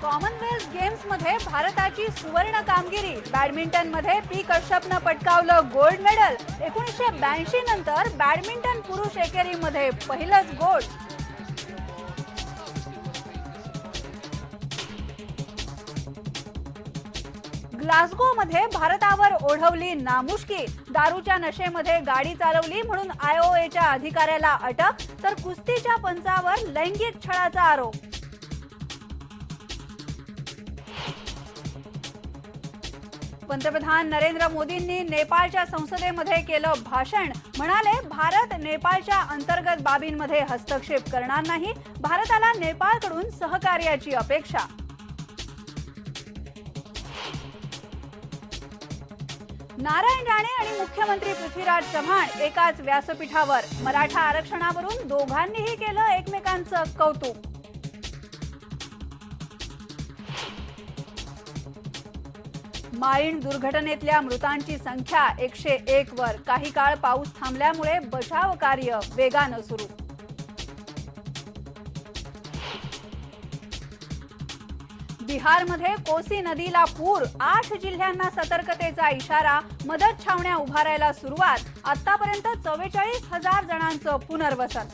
Commonwealth games मध्ये भारताची सुवर्ण कामगिरी। बॅडमिंटन मध्ये पी कश्यपनं पटकावलं गोल्ड मेडल। 1982 नंतर बॅडमिंटन पुरुष एकेरीमध्ये पहिलंच गोल्ड। ग्लासगो मध्ये भारतावर ओढवली नामुष्की। दारूच्या नशेमध्ये गाडी चालवली म्हणून आयओएच्या अधिकाऱ्याला अटक, तर कुस्तीच्या पंचावर लैंगिक छळाचा आरोप। पंतप्रधान नरेंद्र मोदींनी नेपाळच्या संसदेमध्ये केलं भाषण। म्हणाले, भारत नेपाळच्या अंतर्गत बाबींमध्ये हस्तक्षेप करणार नाही। भारताला नेपाळकडून सहकार्याची अपेक्षा। नारायण राणे आणि मुख्यमंत्री पृथ्वीराज चव्हाण एकाच व्यासपीठावर। मराठा आरक्षणावरून दोघांनीही केलं एकमेकांचं कौतुक। माळीण दुर्घटनेतल्या मृतांची संख्या 101 वर। काही काळ पाऊस थांबल्यामुळे बचाव कार्य वेगानं सुरू। बिहारमध्ये कोसी नदीला पूर। 8 जिल्ह्यांना सतर्कतेचा इशारा। मदत छावण्या उभारायला सुरुवात। आतापर्यंत 44,000 जणांचं पुनर्वसन।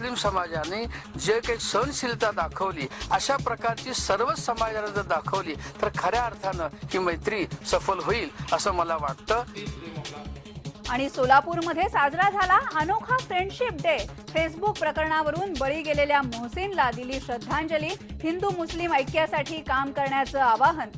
मुस्लिम समाजाने जे काही सहनशीलता दाखवली, अशा प्रकारची सर्व समाजाने जर दाखवली तर खऱ्या अर्थानं ही मैत्री सफल होईल असं मला वाटतं। आणि सोलापूरमध्ये साजरा झाला अनोखा फ्रेंडशिप डे। फेसबुक प्रकरणावरून बळी गेलेल्या मोहसिनला दिली श्रद्धांजली। हिंदू मुस्लिम ऐक्यासाठी काम करण्याचं आवाहन।